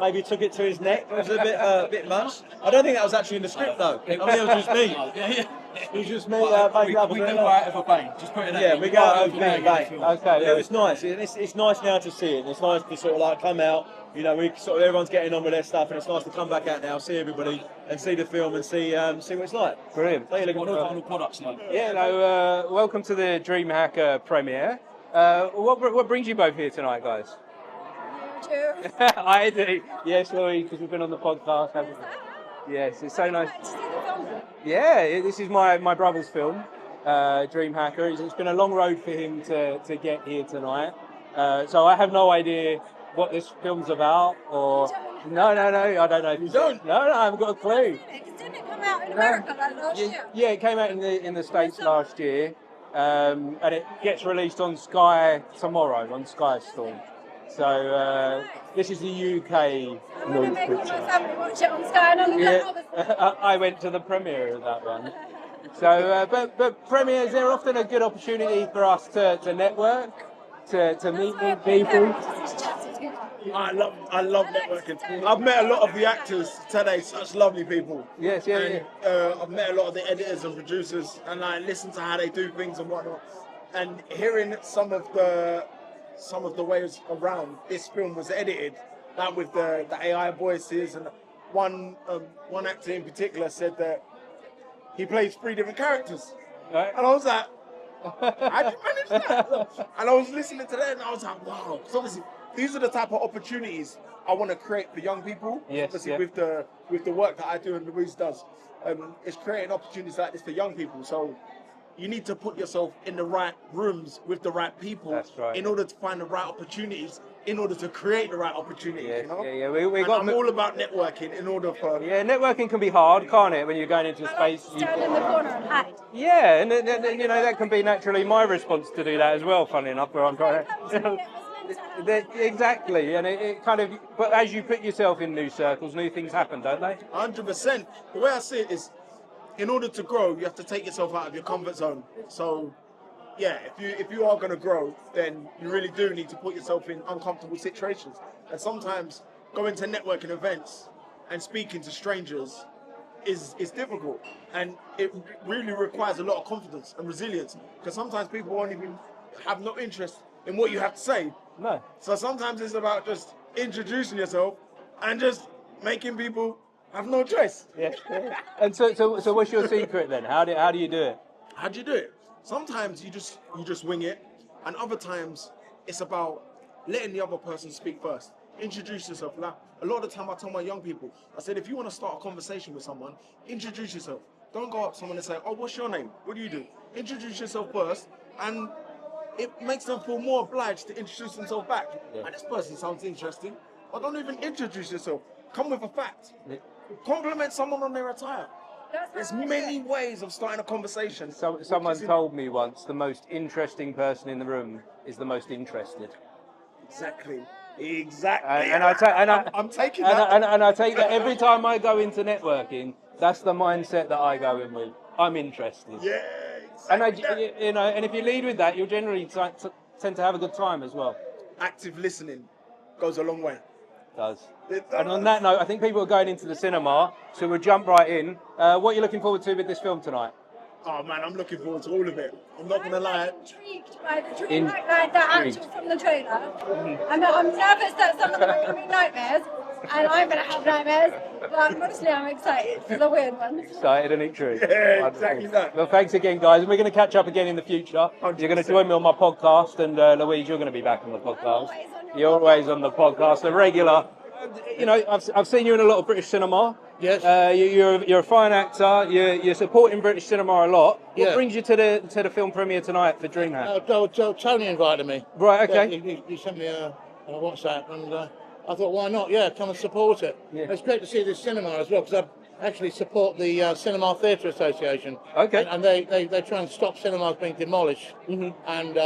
[SPEAKER 17] maybe took it to his neck. It was a bit much. I don't think that was actually in the script though. I think it was just me. It was just me.
[SPEAKER 18] We go out of a bang. Just put it out.
[SPEAKER 17] Yeah, we go out of a bang.
[SPEAKER 1] Okay.
[SPEAKER 17] Yeah, it's nice. It's nice now to see it. It's nice to sort of like come out. You know, everyone's getting on with their stuff, and it's nice to come back out now, see everybody, and see the film and see what it's like.
[SPEAKER 1] Brilliant.
[SPEAKER 18] What are the final products like?
[SPEAKER 1] Yeah, no, welcome to the DreamHacker premiere. What brings you both here tonight, guys?
[SPEAKER 14] You
[SPEAKER 1] I do. Yes, Louis, because we've been on the podcast, haven't we? Yes, it's so nice. Yeah, this is my brother's film, DreamHacker. It's been a long road for him to get here tonight. So I have no idea what this film's about, or no, I don't know.
[SPEAKER 18] You don't?
[SPEAKER 1] No, I haven't got a clue.
[SPEAKER 14] Didn't it come out in America last year?
[SPEAKER 1] Yeah, it came out in the States last year, and it gets released on Sky tomorrow, on Sky Storm. So this is the UK.
[SPEAKER 14] I'm going to make all my family watch it on Sky, and I'm
[SPEAKER 1] Yeah, I went to the premiere of that one. So, but premieres, they're often a good opportunity for us to network, to meet new people.
[SPEAKER 19] I love networking. I've met a lot of the actors today, such lovely people.
[SPEAKER 1] Yes, yeah.
[SPEAKER 19] I've met a lot of the editors and producers, and I listen to how they do things and whatnot. And hearing some of the ways around this film was edited, like with the AI voices, and one actor in particular said that he plays 3 different characters,
[SPEAKER 1] right.
[SPEAKER 19] And I was like, how'd you manage that? And I was listening to that, and I was like, wow. Because obviously, these are the type of opportunities I want to create for young people.
[SPEAKER 1] Yes,
[SPEAKER 19] obviously,
[SPEAKER 1] yeah.
[SPEAKER 19] with the work that I do and Louise does, it's creating opportunities like this for young people. So you need to put yourself in the right rooms with the right people.
[SPEAKER 1] That's right.
[SPEAKER 19] In order to find the right opportunities, in order to create the right opportunities.
[SPEAKER 1] Yes,
[SPEAKER 19] you know?
[SPEAKER 1] yeah.
[SPEAKER 19] I'm all about networking in order for.
[SPEAKER 1] Yeah, networking can be hard, can't it? When you're going into a space.
[SPEAKER 14] Stand in the corner and hide.
[SPEAKER 1] Yeah, and you know that can be naturally my response to do that as well. Funny enough, where I'm trying to. Exactly, and it kind of. But as you put yourself in new circles, new things happen, don't they?
[SPEAKER 19] 100%. The way I see it is, in order to grow, you have to take yourself out of your comfort zone. So, yeah, if you are going to grow, then you really do need to put yourself in uncomfortable situations. And sometimes going to networking events and speaking to strangers is difficult, and it really requires a lot of confidence and resilience, because sometimes people won't even have no interest in what you have to say.
[SPEAKER 1] No.
[SPEAKER 19] So sometimes it's about just introducing yourself and just making people have no choice.
[SPEAKER 1] Yeah. And so what's your secret then? How do you do it?
[SPEAKER 19] How do you do it? Sometimes you just wing it, and other times it's about letting the other person speak first. Introduce yourself. Like, a lot of the time I tell my young people, I said, if you want to start a conversation with someone, introduce yourself. Don't go up to someone and say, oh, what's your name? What do you do? Introduce yourself first, and it makes them feel more obliged to introduce themselves back. Yeah. And this person sounds interesting. Or don't even introduce yourself. Come with a fact. Yeah. Compliment someone on their attire. There's many ways of starting a conversation.
[SPEAKER 1] Someone told me once, the most interesting person in the room is the most interested.
[SPEAKER 19] Exactly.
[SPEAKER 1] I'm
[SPEAKER 19] taking that.
[SPEAKER 1] And I take that every time I go into networking. That's the mindset that I go in with. I'm interested.
[SPEAKER 19] Yeah.
[SPEAKER 1] Exactly. And if you lead with that, you'll generally tend to have a good time as well.
[SPEAKER 19] Active listening goes a long way.
[SPEAKER 1] It does. And on that note, I think people are going into the cinema, so we'll jump right in. What are you looking forward to with this film tonight?
[SPEAKER 19] Oh man, I'm looking forward to all of it. I'm not gonna lie.
[SPEAKER 14] Intrigued by the dream, like that action from the trailer. I'm nervous that some of them are having nightmares, and I'm gonna have nightmares. But mostly, I'm excited for the weird ones.
[SPEAKER 1] Excited and intrigued.
[SPEAKER 19] Yeah, exactly that.
[SPEAKER 1] Well, thanks again, guys, and we're going to catch up again in the future. 100%. You're going to join me on my podcast, and Louise, you're going to be back on the podcast. You're always on the podcast, a regular. You know, I've seen you in a lot of British cinema.
[SPEAKER 20] Yes.
[SPEAKER 1] You're a fine actor. You're supporting British cinema a lot. What brings you to the film premiere tonight for DreamHack?
[SPEAKER 20] Tony invited me.
[SPEAKER 1] Right. Okay.
[SPEAKER 20] Yeah, he sent me a WhatsApp, and I thought, why not? Yeah, come and support it. Yeah. It's great to see this cinema as well, because I actually support the Cinema Theatre Association.
[SPEAKER 1] Okay.
[SPEAKER 20] And they try and stop cinemas being demolished. Mm-hmm. And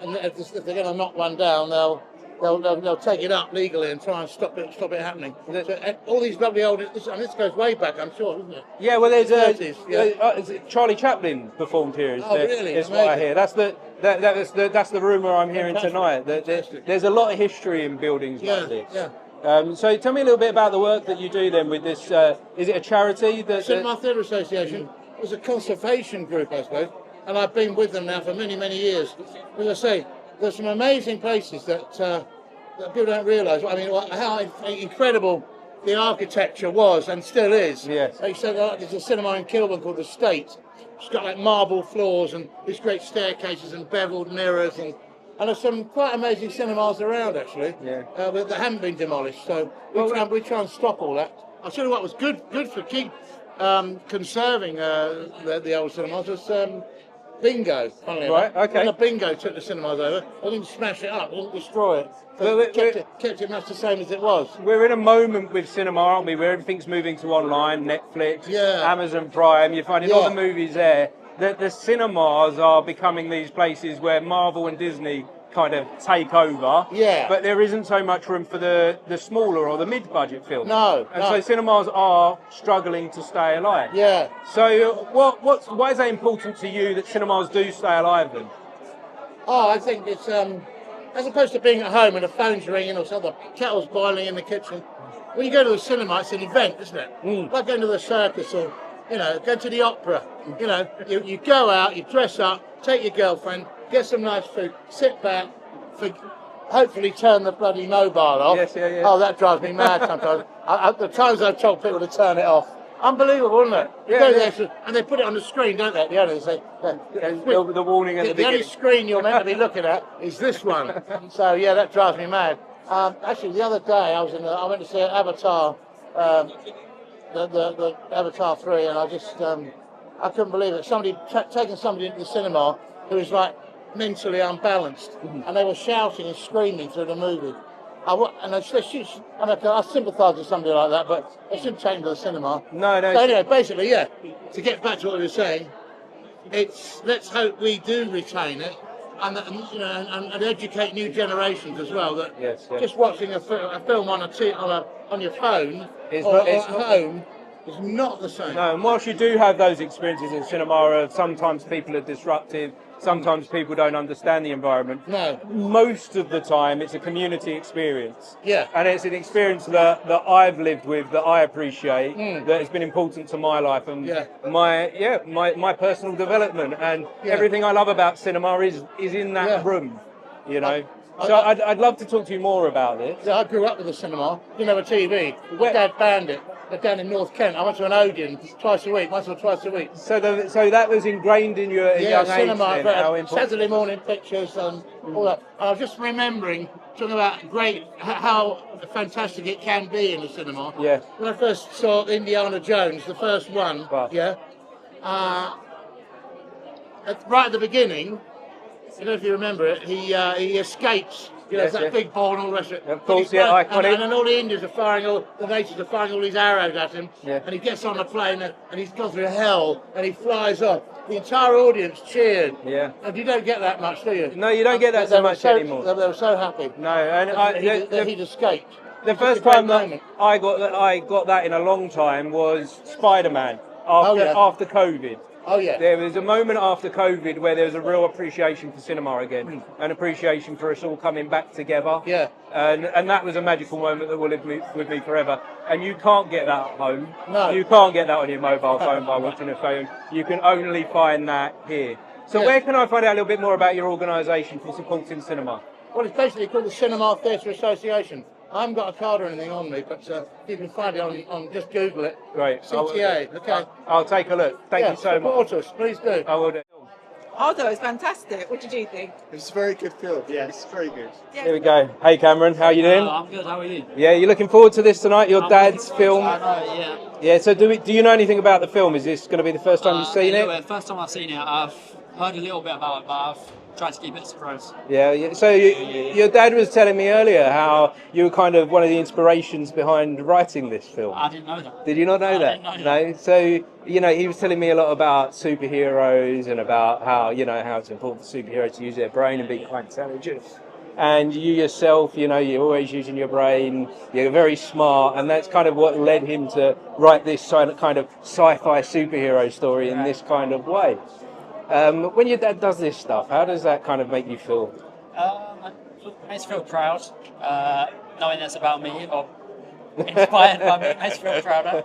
[SPEAKER 20] and if they're going to knock one down, they'll take it up legally and try and stop it happening. So, all these lovely old, and this goes way back, I'm sure, isn't it?
[SPEAKER 1] Yeah, well, there's
[SPEAKER 20] 30s,
[SPEAKER 1] Charlie Chaplin performed here.
[SPEAKER 20] Really?
[SPEAKER 1] Is what I hear. That's the rumour I'm hearing tonight. There's a lot of history in buildings like this.
[SPEAKER 20] Yeah.
[SPEAKER 1] So tell me a little bit about the work that you do then with this. Is it a charity?
[SPEAKER 20] Cinema Theatre Association was a conservation group, I suppose, and I've been with them now for many, many years. As I say, there's some amazing places that people don't realise. I mean, how incredible the architecture was and still is.
[SPEAKER 1] Yes.
[SPEAKER 20] Like you said, there's a cinema in Kilburn called The State. It's got like marble floors and these great staircases and beveled mirrors, and there's some quite amazing cinemas around actually that haven't been demolished. So we try and stop all that. I'll tell you what was good for keep conserving the old cinemas was Bingo.
[SPEAKER 1] Right, okay.
[SPEAKER 20] When the Bingo took the cinemas over, they didn't smash it up, they didn't destroy it. But kept it much the same as it was.
[SPEAKER 1] We're in a moment with cinema, aren't we, where everything's moving to online, Netflix, Amazon Prime, you're finding all the movies there. The cinemas are becoming these places where Marvel and Disney kind of take over, but there isn't so much room for the smaller or the mid-budget films. So cinemas are struggling to stay alive. So why is that important to you that cinemas do stay alive then?
[SPEAKER 20] Oh, I think it's as opposed to being at home and the phone's ringing or something, the kettle's boiling in the kitchen. When you go to the cinema, it's an event, isn't it? Like going to the circus or go to the opera. You go out, you dress up, take your girlfriend, get some nice food, sit back, hopefully turn the bloody mobile off. Oh, that drives me mad sometimes. The times I've told people to turn it off. Unbelievable, isn't it? You go there, and they put it on the screen, don't they? At the end, they say
[SPEAKER 1] the warning at the beginning.
[SPEAKER 20] The only screen you're meant to be looking at is this one. So that drives me mad. Actually, the other day I went to see Avatar, the Avatar 3, and I couldn't believe it. Somebody taking somebody into the cinema who was like mentally unbalanced, and they were shouting and screaming through the movie. I sympathise with somebody like that, but they shouldn't take them to the cinema.
[SPEAKER 1] No.
[SPEAKER 20] So anyway, basically, to get back to what we were saying, let's hope we do retain it, and educate new generations as well. That just watching a film on your phone at home is not the same.
[SPEAKER 1] No, and whilst you do have those experiences in cinema, sometimes people are disruptive. Sometimes people don't understand the environment.
[SPEAKER 20] No.
[SPEAKER 1] Most of the time, it's a community experience.
[SPEAKER 20] Yeah.
[SPEAKER 1] And it's an experience that I've lived with, that I appreciate, that has been important to my life and my personal development. And everything I love about cinema is in that room, So I'd love to talk to you more about this.
[SPEAKER 20] Yeah, I grew up with the cinema. Didn't have a TV. My dad banned it. They're down in North Kent. I went to an Odeon twice or twice a week.
[SPEAKER 1] So that was ingrained in your young
[SPEAKER 20] cinema,
[SPEAKER 1] age then,
[SPEAKER 20] Saturday morning pictures and all that. And I was just remembering, talking about how fantastic it can be in the cinema.
[SPEAKER 1] Yeah.
[SPEAKER 20] When I first saw Indiana Jones, the first one, right at the beginning, I don't know if you remember it, he escapes. It's that big ball and all the rest of it.
[SPEAKER 1] Of course, iconic.
[SPEAKER 20] And then all the Indians are the natives are firing all these arrows at him. And he gets on the plane and he's gone through hell and he flies off. The entire audience cheered.
[SPEAKER 1] Yeah.
[SPEAKER 20] And you don't get that much, do you?
[SPEAKER 1] No, you don't get that so much anymore.
[SPEAKER 20] They were so happy.
[SPEAKER 1] No, and
[SPEAKER 20] that he'd escaped.
[SPEAKER 1] The first time that I got that in a long time was Spider-Man after COVID.
[SPEAKER 20] Oh yeah.
[SPEAKER 1] There was a moment after COVID where there was a real appreciation for cinema again, an appreciation for us all coming back together.
[SPEAKER 20] Yeah.
[SPEAKER 1] And that was a magical moment that will live with me forever. And you can't get that at home.
[SPEAKER 20] No.
[SPEAKER 1] You can't get that on your mobile phone by watching a film. You can only find that here. So where can I find out a little bit more about your organisation for supporting cinema?
[SPEAKER 20] Well, it's basically called the Cinema Theatre Association. I haven't got a card or anything on me, but you can find it on just Google it.
[SPEAKER 1] Great.
[SPEAKER 20] CTA, okay.
[SPEAKER 1] I'll take a look. Thank you so much.
[SPEAKER 20] Support us, please do.
[SPEAKER 1] I will do.
[SPEAKER 5] I thought it was fantastic. What did you think?
[SPEAKER 19] It's a very good film. Yes, very good.
[SPEAKER 1] Here we go. Hey Cameron, how you doing?
[SPEAKER 21] I'm good. How are you?
[SPEAKER 1] Yeah, you looking forward to this tonight? Your dad's film.
[SPEAKER 21] Yeah.
[SPEAKER 1] Yeah. So do you know anything about the film? Is this going to be the first time you've seen it?
[SPEAKER 21] First time I've seen it. I've heard a little bit about it, but I've tried to keep it a surprise.
[SPEAKER 1] Yeah. So your dad was telling me earlier how you were kind of one of the inspirations behind writing this film.
[SPEAKER 21] I didn't know that.
[SPEAKER 1] Did you not know that?
[SPEAKER 21] Didn't know
[SPEAKER 1] No. So he was telling me a lot about superheroes and about how it's important for superheroes to use their brain and be quite intelligent. And you yourself, you're always using your brain. You're very smart, and that's kind of what led him to write this kind of sci-fi superhero story in this kind of way. When your dad does this stuff, how does that kind of make you feel?
[SPEAKER 21] It makes me feel proud. knowing it's about me or inspired by me makes me feel prouder.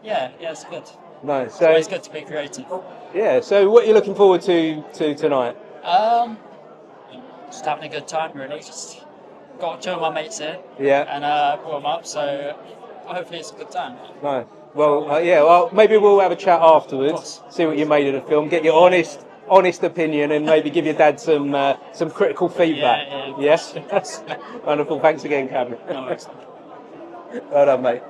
[SPEAKER 21] Yeah, it's good.
[SPEAKER 1] Nice.
[SPEAKER 21] It's
[SPEAKER 1] So
[SPEAKER 21] always good to be creative.
[SPEAKER 1] yeah. So what are you looking forward to tonight?
[SPEAKER 21] Just having a good time, really. Just got two of my mates here.
[SPEAKER 1] Yeah.
[SPEAKER 21] And brought them up, so hopefully it's a good time.
[SPEAKER 1] Nice. Well, yeah. Well, maybe we'll have a chat afterwards. See what you made of the film. Get your honest opinion, and maybe give your dad some critical feedback. Yes. Wonderful. Thanks again, Cameron. Well done, mate.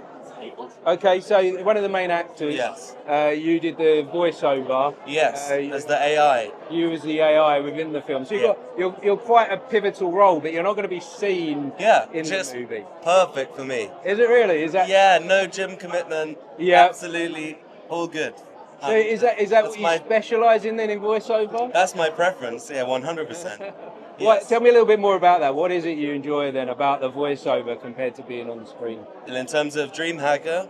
[SPEAKER 1] Okay, so one of the main actors.
[SPEAKER 2] Yes.
[SPEAKER 1] You did the voiceover.
[SPEAKER 2] Yes. As the AI.
[SPEAKER 1] You as the AI within the film. So you're quite a pivotal role, but you're not going to be seen in the movie.
[SPEAKER 2] Perfect for me.
[SPEAKER 1] Is it really? Is that?
[SPEAKER 2] Yeah. No gym commitment.
[SPEAKER 1] Yeah.
[SPEAKER 2] Absolutely all good.
[SPEAKER 1] So is that what you specialise in then in voiceover?
[SPEAKER 2] That's my preference. Yeah, 100%.
[SPEAKER 1] What, tell me a little bit more about that. What is it you enjoy then about the voiceover compared to being on the screen?
[SPEAKER 2] And in terms of Dream Hacker,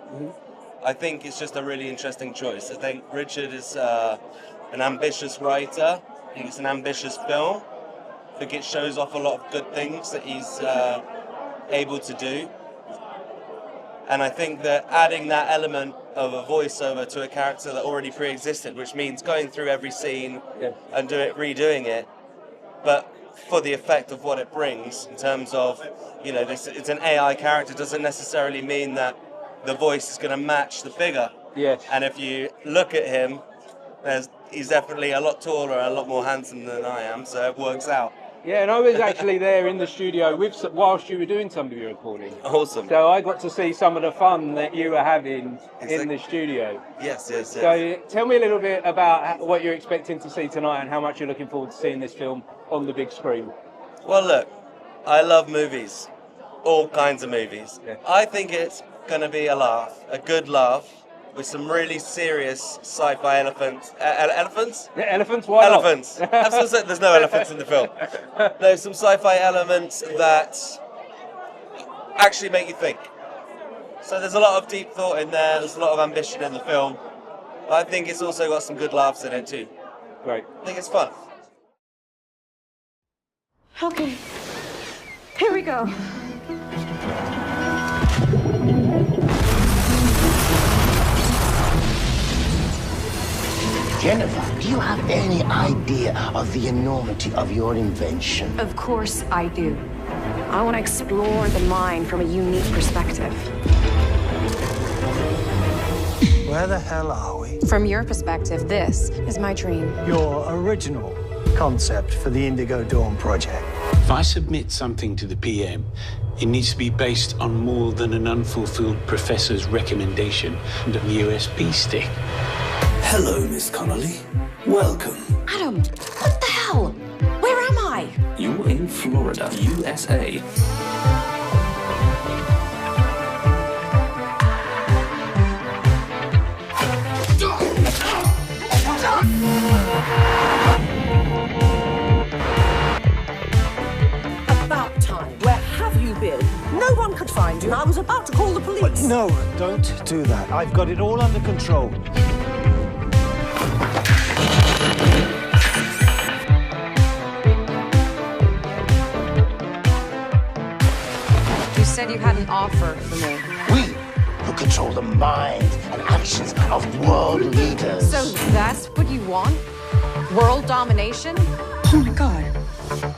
[SPEAKER 2] I think it's just a really interesting choice. I think Richard is an ambitious writer. I think it's an ambitious film. I think it shows off a lot of good things that he's able to do. And I think that adding that element of a voiceover to a character that already pre-existed, which means going through every scene and redoing it, but for the effect of what it brings in terms of, it's an AI character, doesn't necessarily mean that the voice is going to match the figure.
[SPEAKER 1] Yes.
[SPEAKER 2] And if you look at him, he's definitely a lot taller, a lot more handsome than I am, so it works out.
[SPEAKER 1] Yeah, and I was actually there in the studio whilst you were doing some of your recording.
[SPEAKER 2] Awesome.
[SPEAKER 1] So I got to see some of the fun that you were having in the studio.
[SPEAKER 2] Yes.
[SPEAKER 1] So tell me a little bit about what you're expecting to see tonight and how much you're looking forward to seeing this film on the big screen.
[SPEAKER 2] Well, look, I love movies, all kinds of movies.
[SPEAKER 1] Yeah.
[SPEAKER 2] I think it's going to be a laugh, a good laugh, with some really serious sci-fi elephants. Elephants?
[SPEAKER 1] Yeah, elephants? Why not?
[SPEAKER 2] Elephants. Absolutely, there's no elephants in the film. There's some sci-fi elements that actually make you think. So there's a lot of deep thought in there, there's a lot of ambition in the film. But I think it's also got some good laughs in it too.
[SPEAKER 1] Great.
[SPEAKER 2] I think it's fun.
[SPEAKER 22] Okay, here we go.
[SPEAKER 23] Jennifer, do you have any idea of the enormity of your invention?
[SPEAKER 22] Of course I do. I want to explore the mind from a unique perspective.
[SPEAKER 24] Where the hell are we?
[SPEAKER 22] From your perspective, this is my dream.
[SPEAKER 24] Your original concept for the Indigo Dawn project.
[SPEAKER 25] If I submit something to the PM, it needs to be based on more than an unfulfilled professor's recommendation and a USB stick.
[SPEAKER 26] Hello, Miss Connelly. Welcome.
[SPEAKER 22] Adam, what the hell? Where am I?
[SPEAKER 26] You're in Florida, USA.
[SPEAKER 27] About time. Where have you been? No one could find you. I was about to call the police.
[SPEAKER 24] But no, don't do that. I've got it all under control.
[SPEAKER 22] You said you had an offer for me.
[SPEAKER 23] We who control the minds and actions of world leaders.
[SPEAKER 22] So that's what you want? World domination?
[SPEAKER 27] Oh my God.